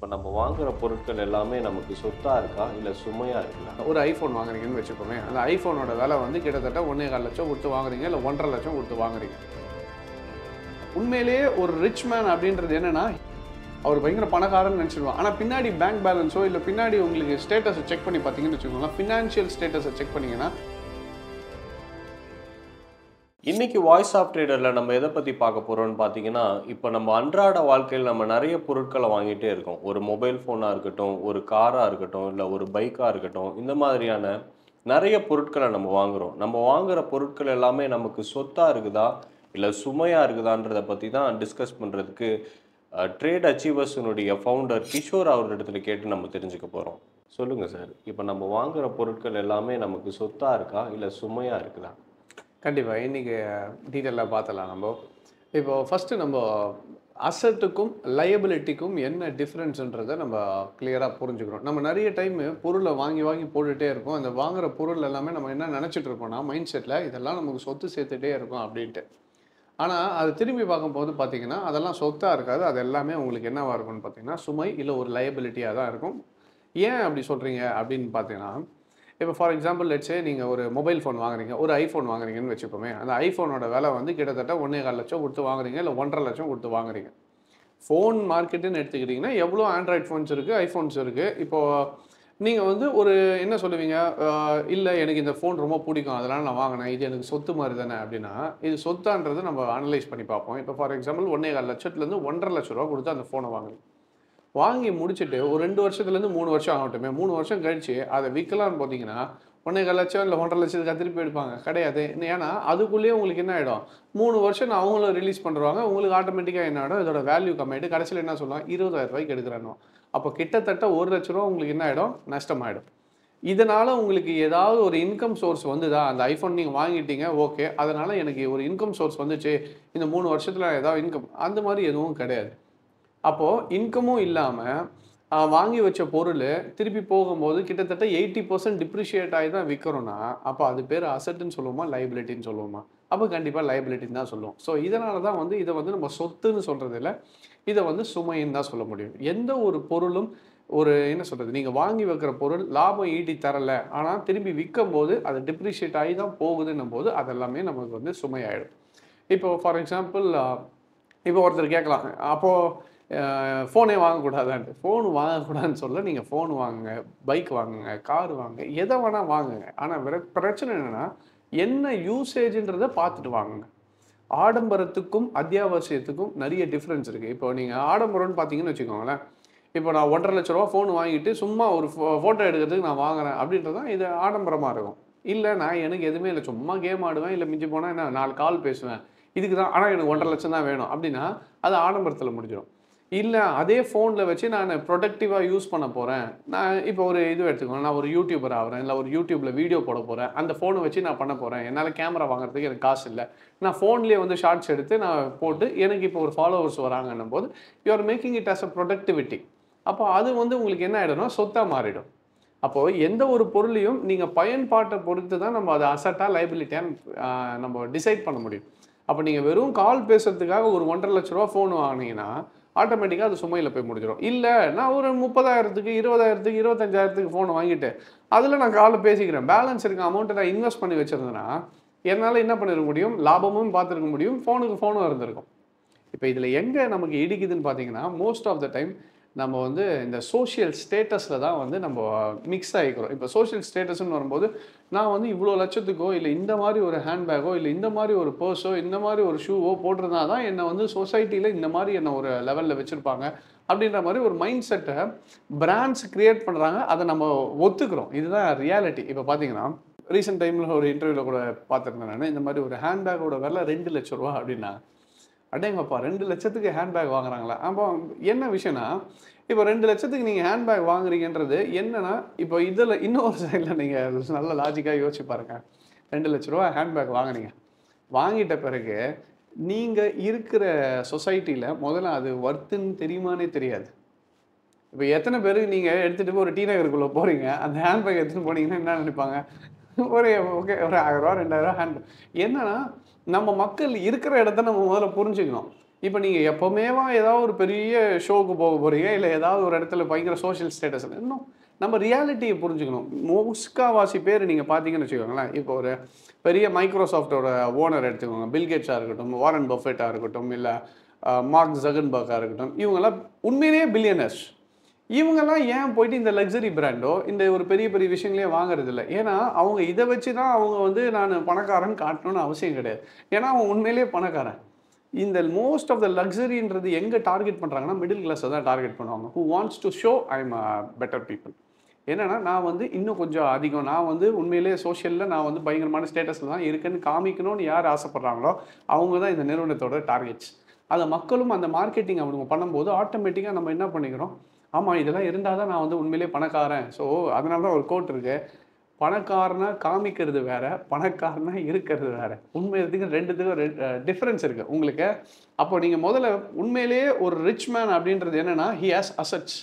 இப்போ நம்ம வாங்குற பொருட்கள் எல்லாமே நமக்கு சொத்தா இருக்கா இல்லை சுமையா இருக்குதா? ஒரு ஐஃபோன் வாங்குறீங்கன்னு வச்சுக்கோமே, அந்த ஐஃபோனோட விலை வந்து கிட்டத்தட்ட 1,4 லட்சம் கொடுத்து வாங்குறீங்க, இல்லை 1,50,000 லட்சம் கொடுத்து வாங்குறீங்க. உண்மையிலேயே ஒரு ரிச் மேன் அப்படின்றது என்னன்னா, அவர் பயங்கர பணக்காரன்னு நினச்சிடுவான். ஆனால் பின்னாடி பேங்க் பேலன்ஸோ இல்லை பின்னாடி உங்களுக்கு ஸ்டேட்டஸை செக் பண்ணி பார்த்தீங்கன்னு வச்சுக்கோங்களேன், ஃபினான்ஷியல் ஸ்டேட்டஸை செக் பண்ணிங்கன்னா. இன்னைக்கு வாய்ஸ் ஆஃப் ட்ரேடரில் நம்ம எதை பற்றி பார்க்க போகிறோம்னு பார்த்தீங்கன்னா, இப்போ நம்ம அன்றாட வாழ்க்கையில் நம்ம நிறைய பொருட்களை வாங்கிட்டே இருக்கோம். ஒரு மொபைல் ஃபோனாக இருக்கட்டும், ஒரு காராக இருக்கட்டும், இல்லை ஒரு பைக்காக இருக்கட்டும், இந்த மாதிரியான நிறைய பொருட்களை நம்ம வாங்குகிறோம். நம்ம வாங்குகிற பொருட்கள் எல்லாமே நமக்கு சொத்தாக இருக்குதா இல்லை சுமையாக இருக்குதான்றதை பற்றி தான் டிஸ்கஸ் பண்ணுறதுக்கு ட்ரேட் அச்சீவர்ஸினுடைய ஃபவுண்டர் கிஷோர் அவர்களிடத்துல கேட்டு நம்ம தெரிஞ்சுக்க போகிறோம். சொல்லுங்கள் சார், இப்போ நம்ம வாங்குகிற பொருட்கள் எல்லாமே நமக்கு சொத்தாக இருக்கா இல்லை சுமையாக இருக்குதா? கண்டிப்பாக இன்றைக்கி டீட்டெயிலாக பார்த்தலாம். இப்போ ஃபஸ்ட்டு நம்ம அசட்டுக்கும் லயபிலிட்டிக்கும் என்ன டிஃப்ரென்ஸுன்றதை நம்ம கிளியராக புரிஞ்சுக்கிறோம். நம்ம நிறைய டைமு பொருளை வாங்கி வாங்கி போட்டுகிட்டே இருக்கோம். அந்த வாங்குகிற பொருள் எல்லாமே நம்ம என்ன நினச்சிட்டு இருக்கோம்னா, மைண்ட் செட்டில் இதெல்லாம் நமக்கு சொத்து சேர்த்துட்டே இருக்கும் அப்படின்ட்டு. ஆனால் அது திரும்பி பார்க்கும்போது பார்த்தீங்கன்னா, அதெல்லாம் சொத்தாக இருக்காது. அது எல்லாமே உங்களுக்கு என்னவாக இருக்கும்னு பார்த்தீங்கன்னா, சுமை இல்லை ஒரு லயபிலிட்டியாக தான் இருக்கும். ஏன் அப்படி சொல்கிறீங்க அப்படின்னு பார்த்தீங்கன்னா, இப்போ ஃபார் எக்ஸாம்பிள் லெட்ஸே நீங்கள் ஒரு மொபைல் ஃபோன் வாங்குறீங்க, ஒரு ஐஃபோன் வாங்குறீங்கன்னு வச்சுக்கோமே, அந்த ஐஃபோனோட விலை வந்து கிட்டத்தட்ட 1,4 லட்சம் கொடுத்து வாங்குறீங்க, இல்லை 1,50,000 லட்சம் கொடுத்து வாங்குறீங்க. ஃபோன் மார்க்கெட்டுன்னு எடுத்துக்கிட்டிங்கன்னா எவ்வளோ ஆண்ட்ராய்ட் ஃபோன்ஸ் இருக்குது, ஐஃபோன்ஸ் இருக்குது. இப்போது நீங்கள் வந்து ஒரு என்ன சொல்லுவீங்க, இல்லை எனக்கு இந்த ஃபோன் ரொம்ப பிடிக்கும், அதனால் நான் வாங்கினேன், இது எனக்கு சொத்து மாதிரி தானே அப்படின்னா, இது சொத்தான்றதை நம்ம அனலைஸ் பண்ணி பார்ப்போம். இப்போ ஃபார் எக்ஸாம்பிள் 1,4 லட்சத்துலேருந்து 1,50,000 லட்ச ரூபா கொடுத்து அந்த ஃபோனை வாங்குறீங்க. வாங்கி முடிச்சுட்டு ஒரு 2 வருஷத்துலேருந்து 3 வருஷம் ஆகட்டுமே, 3 வருஷம் கழிச்சு அதை விற்கலான்னு பார்த்தீங்கன்னா 1,4 லட்சம் இல்லை 1,50,000 லட்சத்துக்கு திருப்பி எடுப்பாங்க கிடையாது. ஏன்னா அதுக்குள்ளேயே உங்களுக்கு என்ன ஆகிடும், 3 வருஷம் அவங்களும் ரிலீஸ் பண்ணுறாங்க. உங்களுக்கு ஆட்டோமேட்டிக்காக என்ன ஆகிடும், இதோட வேல்யூ கம்மியாயிட்டு கடைசியில் என்ன சொல்லுவாங்க, 20,000 ரூபாய்க்கு எடுக்கிறானோ. அப்போ கிட்டத்தட்ட 1 லட்ச ரூபா உங்களுக்கு என்ன ஆகிடும், நஷ்டமாயிடும். இதனால் உங்களுக்கு ஏதாவது ஒரு இன்கம் சோர்ஸ் வந்துதா, அந்த ஐஃபோன் நீங்கள் வாங்கிட்டீங்க ஓகே, அதனால் எனக்கு ஒரு இன்கம் சோர்ஸ் வந்துச்சு, இந்த 3 வருஷத்தில் ஏதாவது இன்கம், அந்த மாதிரி எதுவும் கிடையாது. அப்போது இன்கமும் இல்லாமல் வாங்கி வச்ச பொருள் திருப்பி போகும்போது கிட்டத்தட்ட 80% டிப்ரிஷியேட் ஆகி தான் விற்கிறோன்னா, அப்போ அது பேர் அசட்டுன்னு சொல்லுவோமா, லைபிலிட்டின்னு சொல்லுவோமா? அப்போ கண்டிப்பாக லைபிலிட்டின்னு தான் சொல்லுவோம். ஸோ இதனால தான் வந்து இதை வந்து நம்ம சொத்துன்னு சொல்கிறது இல்லை, இதை வந்து சுமைன்னு தான் சொல்ல முடியும். எந்த ஒரு பொருளும் ஒரு என்ன சொல்கிறது, நீங்கள் வாங்கி வைக்கிற பொருள் லாபம் ஈட்டி தரலை, ஆனால் திரும்பி விற்கும் போது அது டிப்ரிஷியேட் ஆகி தான் போகுதுன்னும் போது அதெல்லாமே நமக்கு வந்து சுமையாயிடும். இப்போ ஃபார் எக்ஸாம்பிள் இப்போ ஒருத்தர் கேட்கலாம், அப்போது ஃபோனே வாங்கக்கூடாதான்ட்டு. ஃபோன் வாங்கக்கூடாதுன்னு சொல்ல, நீங்கள் ஃபோன் வாங்குங்க, பைக் வாங்குங்க, கார் வாங்குங்க, எதை வேணால் வாங்குங்க. ஆனால் பிரச்சனை என்னென்னா, என்ன யூசேஜுன்றதை பார்த்துட்டு வாங்குங்க. ஆடம்பரத்துக்கும் அத்தியாவசியத்துக்கும் நிறைய டிஃப்ரென்ஸ் இருக்குது. இப்போ நீங்கள் ஆடம்பரம்னு பார்த்தீங்கன்னு வச்சுக்கோங்களேன், இப்போ நான் 1,50,000 லட்ச ரூபா ஃபோன் வாங்கிட்டு சும்மா ஒரு ஃபோட்டோ எடுக்கிறதுக்கு நான் வாங்குறேன் அப்படின்றது தான் இது ஆடம்பரமாக இருக்கும். இல்லை நான் எனக்கு எதுவுமே இல்லை, சும்மா கேம் ஆடுவேன், இல்லை மிஞ்சி போனால் என்ன 4 கால் பேசுவேன், இதுக்கு தான், ஆனால் எனக்கு 1,50,000 லட்சம் தான் வேணும் அப்படின்னா அது ஆடம்பரத்தில் முடிஞ்சிடும். இல்லை அதே ஃபோனில் வச்சு நான் ப்ரொடக்டிவாக யூஸ் பண்ண போகிறேன், நான் இப்போ ஒரு இது எடுத்துக்கோங்க, நான் ஒரு யூடியூபர் ஆகிறேன், இல்லை ஒரு யூடியூப்பில் வீடியோ போட போகிறேன், அந்த ஃபோனை வச்சு நான் பண்ண போகிறேன், என்னால் கேமரா வாங்குறதுக்கு எனக்கு காசு இல்லை, நான் ஃபோன்லேயே வந்து ஷார்ட்ஸ் எடுத்து நான் போட்டு எனக்கு இப்போ ஒரு ஃபாலோவர்ஸ் வராங்கன்னும் போது you are making it as a productivity. அப்போ அது வந்து உங்களுக்கு என்ன ஆகிடும்னா சொத்தாக மாறிடும். அப்போது எந்த ஒரு பொருளையும் நீங்கள் பயன்பாட்டை பொறுத்து தான் நம்ம அதை அசட்டாக லைபிலிட்டியாக நம்ம டிசைட் பண்ண முடியும். அப்போ நீங்கள் வெறும் கால் பேசுறதுக்காக ஒரு 1,50,000 லட்ச ரூபா ஃபோன் வாங்கினீங்கன்னா ஆட்டோமேட்டிக்காக அது சுமையில் போய் முடிஞ்சிடும். இல்லை நான் ஒரு 30,000க்கு 20,000க்கு 25,000க்கு ஃபோன் வாங்கிட்டு அதில் நான் கால் பேசிக்கிறேன், பேலன்ஸ் இருக்க அமௌண்ட்டை நான் இன்வெஸ்ட் பண்ணி வச்சுருந்தேன்னா என்னால் என்ன பண்ணிருக்க முடியும், லாபமும் பார்த்துருக்க முடியும், ஃபோனும் இருந்திருக்கும். இப்போ இதில் எங்கே நமக்கு இடிக்குதுன்னு பார்த்தீங்கன்னா, மோஸ்ட் ஆஃப் த டைம் நம்ம வந்து இந்த சோஷியல் ஸ்டேட்டஸில் தான் வந்து நம்ம மிக்ஸ் ஆகிக்கிறோம். இப்போ சோஷியல் ஸ்டேட்டஸ்ன்னு வரும்போது நான் வந்து இவ்வளோ லட்சத்துக்கோ இல்லை இந்த மாதிரி ஒரு ஹேண்ட்பேக்கோ இல்லை இந்த மாதிரி ஒரு பர்ஸோ இந்த மாதிரி ஒரு ஷூவோ போட்டிருந்தா தான் என்னை வந்து சொசைட்டியில் இந்த மாதிரி என்னை ஒரு லெவலில் வச்சுருப்பாங்க அப்படின்ற மாதிரி ஒரு மைண்ட் செட்டை பிராண்ட்ஸ் க்ரியேட் பண்ணுறாங்க. அதை நம்ம ஒத்துக்கிறோம், இதுதான் ரியாலிட்டி. இப்போ பார்த்தீங்கன்னா ரீசெண்ட் டைமில் ஒரு இன்டர்வியூவில் கூட பார்த்துருந்தேன் நான், இந்த மாதிரி ஒரு ஹேண்ட்பேக்கோட விலை 2 லட்ச ரூபா அப்படின்னா, அடேங்கப்பா 2 லட்சத்துக்கு ஹேண்ட்பேக் வாங்குறாங்களா? அப்போ என்ன விஷயம்னா, இப்போ 2 லட்சத்துக்கு நீங்கள் ஹேண்ட்பேக் வாங்குறீங்கன்றது என்னன்னா, இப்போ இதில் இன்னொரு சைடில் நீங்கள் நல்ல லாஜிக்காக யோசிச்சு பாருங்கள். 2 லட்ச ரூபா ஹேண்ட்பேக் வாங்குறீங்க, வாங்கிட்ட பிறகு நீங்கள் இருக்கிற சொசைட்டியில் முதல்ல அது ஒர்த்துன்னு தெரியுமானே தெரியாது. இப்போ எத்தனை பேருக்கு நீங்கள் எடுத்துகிட்டு போய் ஒரு டி நகருக்குள்ளே போகிறீங்க, அந்த ஹேண்ட்பேக் எடுத்துகிட்டு போனீங்கன்னா என்ன நினைப்பாங்க, ஒரு ஓகே ஒரு 1000 ரூபா 2000 ஹேண்ட்பேக். என்னன்னா நம்ம மக்கள் இருக்கிற இடத்த நம்ம முதல்ல புரிஞ்சுக்கணும். இப்போ நீங்கள் எப்போவுமேவா ஏதாவது ஒரு பெரிய ஷோவுக்கு போக போகிறீங்க, இல்லை ஏதாவது ஒரு இடத்துல பயங்கர சோஷியல் ஸ்டேட்டஸ் இன்னும் நம்ம ரியாலிட்டியை புரிஞ்சுக்கணும். முக்காவாசி பேர் நீங்கள் பார்த்தீங்கன்னு வச்சுக்கோங்களேன், இப்போ ஒரு பெரிய மைக்ரோசாஃப்டோட ஓனர் எடுத்துக்கோங்க, பில்கேட்ஸாக இருக்கட்டும், வாரன் பஃபெட்டாக இருக்கட்டும், இல்லை மார்க் ஜகன்பர்காக இருக்கட்டும், இவங்கெல்லாம் உண்மையிலேயே பில்லியனர்ஸ். இவங்கெல்லாம் ஏன் போயிட்டு இந்த லக்ஸரி பிராண்டோ இந்த ஒரு பெரிய பெரிய விஷயங்களே வாங்குறது இல்லை? ஏன்னா அவங்க இதை வச்சு தான் அவங்க வந்து நான் பணக்காரன் காட்டணும்னு அவசியம் கிடையாது. ஏன்னா அவன் உண்மையிலேயே பணக்காரன். இந்த மோஸ்ட் ஆஃப் த லக்ஸரின்றது எங்கே டார்கெட் பண்ணுறாங்கன்னா மிடில் கிளாஸை தான் டார்கெட் பண்ணுவாங்க. Who wants to show I am better people. என்னன்னா நான் வந்து இன்னும் கொஞ்சம் அதிகம், நான் வந்து உண்மையிலேயே சோஷியலில் நான் வந்து பயங்கரமான ஸ்டேட்டஸில் தான் இருக்கேன்னு காமிக்கணும்னு யார் ஆசைப்படுறாங்களோ அவங்க தான் இந்த நிறுவனத்தோட டார்கெட்ஸ். அதை மக்களும் அந்த மார்க்கெட்டிங் அவங்க பண்ணும்போது ஆட்டோமேட்டிக்காக நம்ம என்ன பண்ணிக்கிறோம், ஆமாம் இதெல்லாம் இருந்தால் தான் நான் வந்து உண்மையிலேயே பணக்காரன். ஸோ அதனால தான் ஒரு கோட் இருக்கு, பணக்காரனா காமிக்கிறது வேற, பணக்காரனா இருக்கிறது வேற. உண்மையத்துக்கு ரெண்டுத்துக்கும் டிஃப்ரென்ஸ் இருக்கு உங்களுக்கு. அப்போ நீங்கள் முதல்ல உண்மையிலேயே ஒரு ரிச் மேன் அப்படின்றது என்னன்னா he has assets.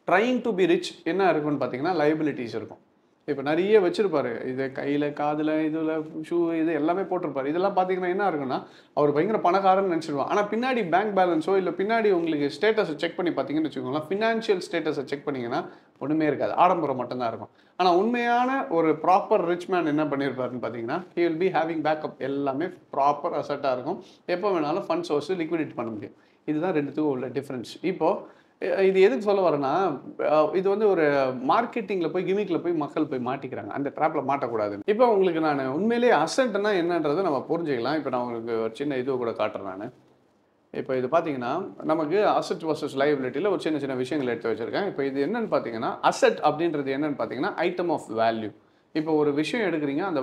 Trying to be rich என்ன இருக்குன்னு பார்த்தீங்கன்னா லைபிலிட்டிஸ் இருக்கும். இப்போ நிறைய வச்சுருப்பாரு, இது கையில் காதில் இதில் ஷூ இது எல்லாமே போட்டிருப்பாரு. இதெல்லாம் பார்த்தீங்கன்னா என்ன இருக்குன்னா அவர் பயங்கர பணக்காரன்னு நினச்சிடுவான். ஆனால் பின்னாடி பேங்க் பேலன்ஸோ இல்லை பின்னாடி உங்களுக்கு ஸ்டேட்டஸை செக் பண்ணி பார்த்தீங்கன்னு வச்சுக்கோங்களேன், ஃபினான்ஷியல் ஸ்டேட்டஸை செக் பண்ணிங்கன்னா ஒன்றுமே இருக்காது, ஆடம்பரம் மட்டும்தான் இருக்கும். ஆனால் உண்மையான ஒரு ப்ராப்பர் ரிச் மேன் என்ன பண்ணியிருப்பாருன்னு பார்த்தீங்கன்னா he will be having backup, எல்லாமே ப்ராப்பர் அசட்டாக இருக்கும், எப்போ வேணாலும் ஃபண்ட் சோர்ஸ் லிக்விடேட் பண்ண முடியும். இதுதான் ரெண்டுத்துக்கும் உள்ள டிஃப்ரென்ஸ். இப்போது இது எதுக்கு சொல்ல வரேன்னா, இது வந்து ஒரு மார்க்கெட்டிங்கில் போய் கிமிக்கில் போய் மக்கள் போய் மாட்டிக்கிறாங்க, அந்த ட்ராப்பில் மாட்டக்கூடாது. இப்போ உங்களுக்கு நான் உண்மையிலேயே அசட்னா என்னன்றதை நம்ம புரிஞ்சுக்கலாம். இப்போ நான் உங்களுக்கு ஒரு சின்ன இது கூட காட்டுறேன். நான் இப்போ இது பார்த்தீங்கன்னா நமக்கு அசட் வர்சஸ் லைபிலிட்டியில் ஒரு சின்ன சின்ன விஷயங்கள் எடுத்து வச்சுருக்கேன். இப்போ இது என்னன்னு பார்த்தீங்கன்னா அசட் அப்படின்றது என்னன்னு பார்த்தீங்கன்னா ஐட்டம் ஆஃப் வேல்யூ. இப்போ ஒரு விஷயம் எடுக்கிறீங்க, அந்த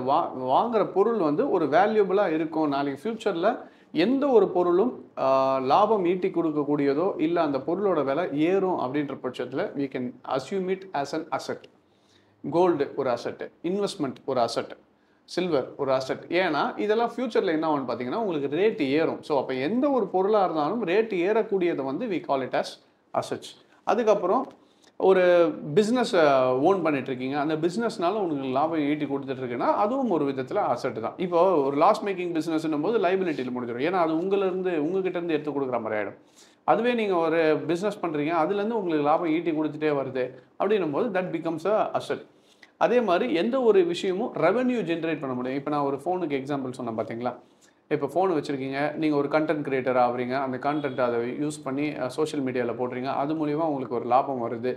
வாங்குற பொருள் வந்து ஒரு வேல்யூபிளாக இருக்கும். நாளைக்கு ஃப்யூச்சரில் எந்த ஒரு பொருளும் லாபம் ஈட்டி கொடுக்கக்கூடியதோ இல்லை அந்த பொருளோட விலை ஏறும் அப்படின்ற பட்சத்தில் we can assume it as an asset. Gold ஒரு அசட்டு, இன்வெஸ்ட்மெண்ட் ஒரு அசட், சில்வர் ஒரு அசட். ஏன்னா இதெல்லாம் ஃப்யூச்சரில் என்ன ஆகும்னு பார்த்தீங்கன்னா உங்களுக்கு ரேட்டு ஏறும். ஸோ அப்போ எந்த ஒரு பொருளாக இருந்தாலும் ரேட்டு ஏறக்கூடியதை வந்து we call it as assets. அதுக்கப்புறம் ஒரு பிஸ்னஸ் ஓன் பண்ணிட்டுருக்கீங்க, அந்த பிஸ்னஸ்னால உங்களுக்கு லாபம் ஈட்டி கொடுத்துட்ருக்குன்னா அதுவும் ஒரு விதத்தில் அசட்டு தான். இப்போ ஒரு லாஸ் மேக்கிங் பிஸ்னஸ்ன்னும் போது லைபிலிட்டியில் முடிஞ்சிடும். ஏன்னா அது உங்ககிட்டேருந்து எடுத்து கொடுக்குற மாதிரி ஆகிடும். அதுவே நீங்கள் ஒரு பிஸ்னஸ் பண்ணுறீங்க, அதுலேருந்து உங்களுக்கு லாபம் ஈட்டி கொடுத்துட்டே வருது அப்படின்னும் போது தட் பிகம்ஸ் அ அசட். அதே மாதிரி எந்த ஒரு விஷயமும் ரெவென்யூ ஜென்ரேட் பண்ண முடியும். இப்போ நான் ஒரு ஃபோனுக்கு எக்ஸாம்பிள் சொன்னேன் பார்த்தீங்களா, இப்போ ஃபோன் வச்சுருக்கீங்க, நீங்கள் ஒரு கண்டென்ட் கிரியேட்டர் ஆகுறீங்க, அந்த கண்டென்ட் அதை யூஸ் பண்ணி சோஷியல் மீடியாவில் போடுறீங்க, அது மூலிமா உங்களுக்கு ஒரு லாபம் வருது,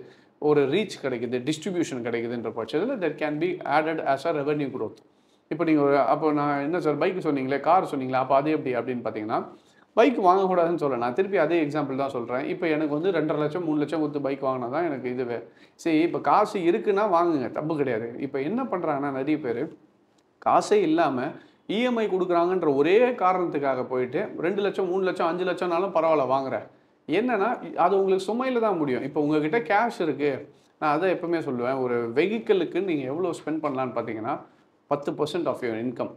ஒரு ரீச் கிடைக்குது, டிஸ்ட்ரிபியூஷன் கிடைக்குதுன்ற பட்சத்தில் that can be added as a revenue growth. இப்போ நீங்கள் அப்போ நான் என்ன சார் பைக் சொன்னீங்களே, கார் சொன்னீங்களா, அப்போ அது எப்படி அப்படின்னு பார்த்தீங்கன்னா பைக் வாங்கக்கூடாதுன்னு சொல்ல, நான் திருப்பி அதே எக்ஸாம்பிள் தான் சொல்கிறேன். இப்போ எனக்கு வந்து 2.5 லட்சம் 3 லட்சம் கொடுத்து பைக் வாங்கினா தான் எனக்கு இதுவே சரி. இப்போ காசு இருக்குன்னா வாங்குங்க, தப்பு கிடையாது. இப்போ என்ன பண்ணுறாங்கன்னா நிறைய பேர் காசே இல்லாமல் இஎம்ஐ கொடுக்குறாங்கன்ற ஒரே காரணத்துக்காக போயிட்டு 2 லட்சம் 3 லட்சம் 5 லட்சம்னாலும் பரவாயில்ல வாங்குறேன். என்னன்னா அது உங்களுக்கு சுமையில் தான் முடியும். இப்போ உங்ககிட்ட கேஷ் இருக்குது, நான் அதை எப்பவுமே சொல்லுவேன், ஒரு வெஹிக்கிளுக்கு நீங்கள் எவ்வளோ ஸ்பெண்ட் பண்ணலான்னு பார்த்தீங்கன்னா 10% ஆஃப் யுவர் இன்கம்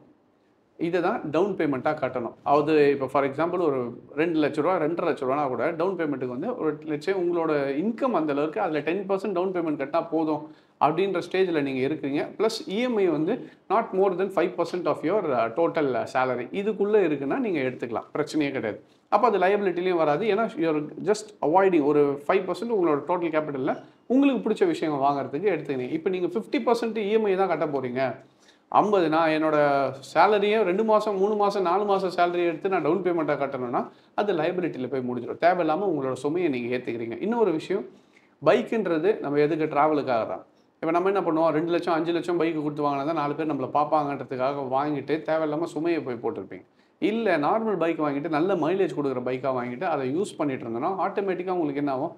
இதை தான் டவுன் பேமெண்ட்டாக கட்டணும். அது இப்போ ஃபார் எக்ஸாம்பிள் ஒரு 2 லட்ச ரூபா 2.5 லட்ச ரூபானா கூட டவுன் பேமெண்ட்டுக்கு வந்து ஒரு லட்சம் உங்களோட இன்கம் அந்த அளவுக்கு அதில் 10% டவுன் பேமெண்ட் கட்டினா போதும் அப்படின்ற ஸ்டேஜில் நீங்கள் இருக்கிறீங்க. ப்ளஸ் இஎம்ஐ வந்து not more than 5% of your total salary இதுக்குள்ளே இருக்குன்னா நீங்கள் எடுத்துக்கலாம், பிரச்சனையே கிடையாது. அப்போ அது லைபிலிட்டிலையும் வராது. ஏன்னா யூஆர் ஜஸ்ட் அவாய்டிங் ஒரு 5% உங்களோட டோட்டல் கேபிட்டலில் உங்களுக்கு பிடிச்ச விஷயங்கள் வாங்குறதுக்கு எடுத்துக்கிங்க. இப்போ நீங்கள் 50% இஎம்ஐ தான் கட்ட போகிறீங்க. 50 நான் என்னோட சேலரியை 2 மாதம் 3 மாதம் 4 மாதம் சேலரி எடுத்து நான் டவுன் பேமெண்ட்டாக கட்டணும்னா அது லைபிலிட்டியில் போய் முடிஞ்சிடும். தேவையில்லாமல் உங்களோட சுமையை நீங்கள் ஏற்றுக்கிறீங்க. இன்னொரு விஷயம், பைக்குன்றது நம்ம எதுக்கு ட்ராவலுக்காக தான். இப்போ நம்ம என்ன பண்ணுவோம், 2 லட்சம் 5 லட்சம் பைக்கு கொடுத்து வாங்கினா தான் 4 பேர் நம்மளை பார்ப்பாங்கன்றதுக்காக வாங்கிட்டு தேவையில்லாமல் சுமையை போய் போட்டிருப்பீங்க. இல்லை நார்மல் பைக் வாங்கிட்டு நல்ல மைலேஜ் கொடுக்குற பைக்காக வாங்கிட்டு அதை யூஸ் பண்ணிட்டு இருந்தோன்னா ஆட்டோமேட்டிக்காக உங்களுக்கு என்ன ஆகும்,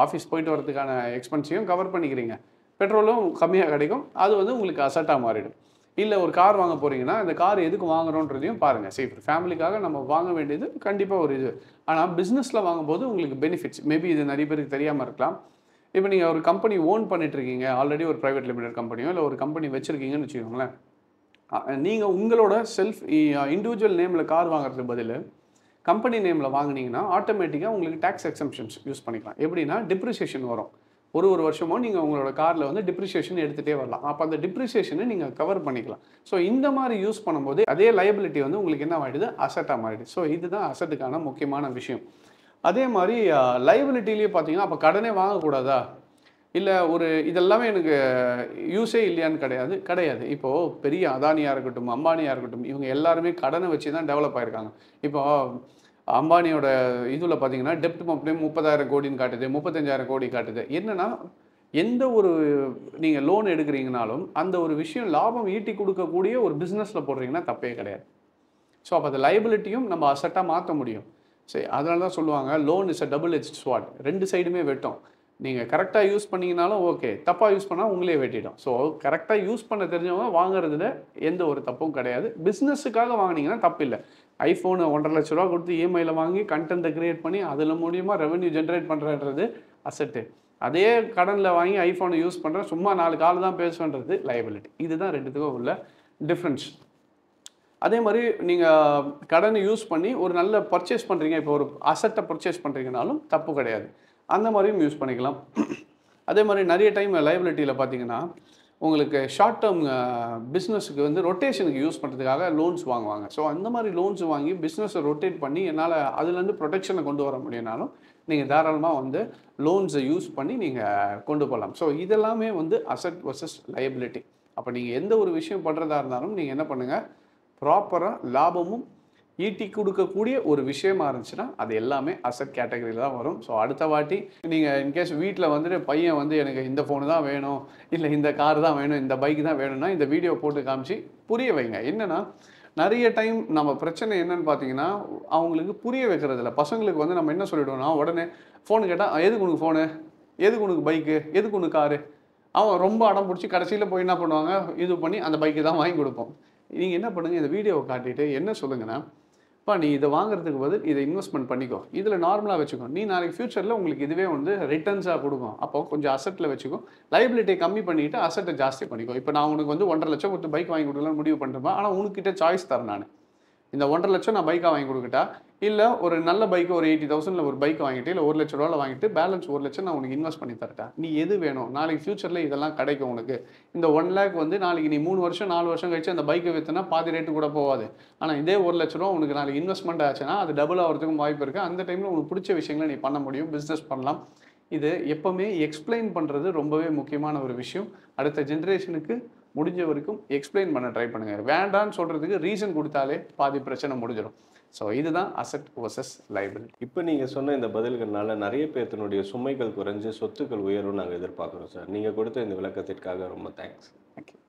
ஆஃபீஸ் போயிட்டு வரதுக்கான எக்ஸ்பென்ஸையும் கவர் பண்ணிக்கிறீங்க, பெட்ரோலும் கம்மியாக கிடைக்கும், அது வந்து உங்களுக்கு அசட்டாக மாறிடும். இல்லை ஒரு கார் வாங்க போகிறீங்கன்னா அந்த கார் எதுக்கு வாங்குறோன்றதையும் பாருங்கள். சரி, ஃபேமிலிக்காக நம்ம வாங்க வேண்டியது கண்டிப்பாக ஒரு இது. ஆனால் பிஸ்னஸில் வாங்கும்போது உங்களுக்கு பெனிஃபிட்ஸ் மேபி இது நிறைய பேருக்கு தெரியாமல் இருக்கலாம். இப்போ நீங்கள் ஒரு கம்பெனி ஓன் பண்ணிட்டுருக்கீங்க, ஆல்ரெடி ஒரு ப்ரைவேட் லிமிடெட் கம்பெனியோ இல்லை ஒரு கம்பெனி வச்சுருக்கீங்கன்னு வச்சுக்கோங்களேன். நீங்கள் உங்களோட இண்டிவிஜுவல் நேமில் கார் வாங்குறதுக்கு பதில் கம்பெனி நேமில் வாங்கினீங்கன்னா ஆட்டோமேட்டிக்காக உங்களுக்கு டேக்ஸ் எக்ஸம்ஷன்ஸ் யூஸ் பண்ணிக்கலாம். எப்படின்னா டிப்ரிசியேஷன் வரும். ஒரு வருஷமோ நீங்கள் உங்களோட காரில் வந்து டிப்ரிசியேஷன் எடுத்துகிட்டே வரலாம். அப்போ அந்த டிப்ரிசியேஷனை நீங்கள் கவர் பண்ணிக்கலாம். ஸோ இந்த மாதிரி யூஸ் பண்ணும்போது அதே லைபிலிட்டி வந்து உங்களுக்கு என்ன ஆகிடுது, அசட்டாக மாறிடுது. ஸோ இதுதான் அசட்டுக்கான முக்கியமான விஷயம். அதே மாதிரி லைபிலிட்டிலேயே பார்த்தீங்கன்னா அப்போ கடனே வாங்கக்கூடாதா, இல்லை ஒரு இதெல்லாமே எனக்கு யூஸே இல்லையான்னு கிடையாது. இப்போது பெரிய அதானியாக இருக்கட்டும், அம்பானியாக இருக்கட்டும், இவங்க எல்லாருமே கடனை வச்சு தான் டெவலப் ஆகிருக்காங்க. இப்போ அம்பானியோட இதில் பார்த்தீங்கன்னா டெப்ட் மட்டுமே 30,000 கோடின்னு காட்டுது, 35,000 கோடி காட்டுது. என்னன்னா எந்த ஒரு நீங்கள் லோன் எடுக்கிறீங்கனாலும் அந்த ஒரு விஷயம் லாபம் ஈட்டி கொடுக்கக்கூடிய ஒரு பிஸ்னஸில் போடுறீங்கன்னா தப்பே கிடையாது. ஸோ அப்போ அந்த லைபிலிட்டியும் நம்ம அசட்டாக மாற்ற முடியும். சரி, அதனால தான் சொல்லுவாங்க loan is a double edge sword. 2 சைடுமே வெட்டும். நீங்கள் கரெக்டாக யூஸ் பண்ணிங்கனாலும் ஓகே, தப்பாக யூஸ் பண்ணால் உங்களே வெட்டிடும். ஸோ கரெக்டாக யூஸ் பண்ண தெரிஞ்சவங்க வாங்குறதுல எந்த ஒரு தப்பும் கிடையாது. பிஸ்னஸுக்காக வாங்கினீங்கன்னா தப்பு இல்லை. ஐஃபோனு 1,50,000 ரூபா கொடுத்து இஎம்ஐயில் வாங்கி கண்டென்ட்டை க்ரியேட் பண்ணி அதில் மூலியமாக ரெவன்யூ ஜென்ரேட் பண்ணுறன்றது அசட்டு. அதே கடனில் வாங்கி ஐஃபோனை யூஸ் பண்ணுற சும்மா 4 கால் தான் பேசுன்றது லைபிலிட்டி. இதுதான் ரெண்டுத்துக்கும் உள்ள டிஃப்ரென்ஸ். அதே மாதிரி நீங்கள் கடனை யூஸ் பண்ணி ஒரு நல்ல பர்ச்சேஸ் பண்ணுறீங்க, இப்போ ஒரு அசட்டை பர்ச்சேஸ் பண்ணுறீங்கனாலும் தப்பு கிடையாது. அந்த மாதிரியும் யூஸ் பண்ணிக்கலாம். அதே மாதிரி நிறைய டைம் லைபிலிட்டியில் பார்த்தீங்கன்னா உங்களுக்கு ஷார்ட் டேர்ம் பிஸ்னஸுக்கு வந்து ரொட்டேஷனுக்கு யூஸ் பண்ணுறதுக்காக லோன்ஸ் வாங்குவாங்க. ஸோ அந்த மாதிரி லோன்ஸ் வாங்கி பிஸ்னஸை ரொட்டேட் பண்ணி என்னால் அதுலேருந்து ப்ரொடெக்ஷனை கொண்டு வர முடியும்னாலும் நீங்கள் தாராளமாக வந்து லோன்ஸை யூஸ் பண்ணி நீங்கள் கொண்டு போகலாம். ஸோ இதெல்லாமே வந்து அசட் வர்சஸ் லைபிலிட்டி. அப்போ நீங்கள் எந்த ஒரு விஷயம் பண்ணுறதா இருந்தாலும் நீங்கள் என்ன பண்ணுங்கள், ப்ராப்பராக லாபமும் ஈட்டி கொடுக்கக்கூடிய ஒரு விஷயமா இருந்துச்சுன்னா அது எல்லாமே அசட் கேட்டகரியில் தான் வரும். ஸோ அடுத்த வாட்டி நீங்கள் இன்கேஸ் வீட்டில் வந்துட்டு பையன் வந்து எனக்கு இந்த ஃபோனு தான் வேணும், இல்லை இந்த கார் தான் வேணும், இந்த பைக் தான் வேணும்னா இந்த வீடியோ போட்டு காமிச்சு புரிய வைங்க. என்னென்னா நிறைய டைம் நம்ம பிரச்சனை என்னன்னு பார்த்தீங்கன்னா அவங்களுக்கு புரிய வைக்கிறதில்ல. பசங்களுக்கு வந்து நம்ம என்ன சொல்லிவிடுவோம்னா உடனே ஃபோனு கேட்டால் எதுக்கு உனக்கு ஃபோனு, எதுக்கு உனக்கு பைக்கு, எதுக்கு உனக்கு காரு, அவன் ரொம்ப அடம் பிடிச்சி கடைசியில் போய் என்ன பண்ணுவாங்க, இது பண்ணி அந்த பைக்கு தான் வாங்கி கொடுப்போம். நீங்கள் என்ன பண்ணுங்கள், இந்த வீடியோவை காட்டிட்டு என்ன சொல்லுங்கன்னா, நீ இதை வாங்குறதுக்கு பதில் இதை இன்வெஸ்ட்மெண்ட் பண்ணிக்கோ, இதில் நார்மலாக வச்சுக்கோ, நீ நாளைக்கு ஃபியூச்சரில் உங்களுக்கு இதுவே வந்து ரிட்டர்ன்ஸாக கொடுக்கும், அப்போ கொஞ்சம் அசட்டில் வச்சுக்கோ, லைபிலிட்டியை கம்மி பண்ணிவிட்டு அசட்டை ஜாஸ்தி பண்ணிக்கோ. இப்போ நான் உனக்கு வந்து 1,50,000 லட்சம் கொடுத்து பைக் வாங்கி கொடுக்கலாம்னு முடிவு பண்ணுறேன். ஆனால் உனக்கிட்ட சாய்ஸ் தரேன். நான் இந்த 1,50,000 லட்சம் நான் பைக்காக வாங்கி கொடுக்கட்டா, இல்லை ஒரு நல்ல பைக்கு ஒரு 80,000 ஒரு பைக் வாங்கிட்டு, இல்லை 1,00,000 ரூபாவில் வாங்கிட்டு பேலன்ஸ் 1,00,000 நான் உனக்கு இன்வெஸ்ட் பண்ணி தரட்டா, நீ எது வேணும், நாளைக்கு ஃபியூச்சரில் இதெல்லாம் கிடைக்கும் உனக்கு. இந்த 1,00,000 வந்து நாளைக்கு நீ 3 வருஷம் 4 வருஷம் கழிச்சு அந்த பைக்கை விற்றுனா பாதி ரேட்டு கூட போகாது. ஆனால் இதே 1,00,000 ரூபா உனக்கு நாளைக்கு இன்வெஸ்ட்மெண்ட் ஆச்சுன்னா அது டபுள் ஆகிறதுக்கும் வாய்ப்பு இருக்குது. அந்த டைமில் உனக்கு பிடிச்ச விஷயங்களை நீ பண்ண முடியும், பிஸ்னஸ் பண்ணலாம். இது எப்போவுமே எக்ஸ்பிளைன் பண்ணுறது ரொம்பவே முக்கியமான ஒரு விஷயம். அடுத்த ஜென்ரேஷனுக்கு முடிஞ்ச வரைக்கும் எக்ஸ்பிளைன் பண்ண ட்ரை பண்ணுங்கள். வேண்டான்னு சொல்கிறதுக்கு ரீசன் கொடுத்தாலே பாதி பிரச்சனை முடிஞ்சிடும். ஸோ இதுதான் அசட் வர்சஸ் லைபிலிட்டி. இப்போ நீங்கள் சொன்ன இந்த பதில்கள்னால நிறைய பேர்த்தினுடைய சுமைகள் குறைஞ்சு சொத்துக்கள் உயரும் நாங்கள் எதிர்பார்க்குறோம் சார். நீங்கள் கொடுத்த இந்த விளக்கத்திற்காக ரொம்ப தேங்க்ஸ். தேங்க்யூ.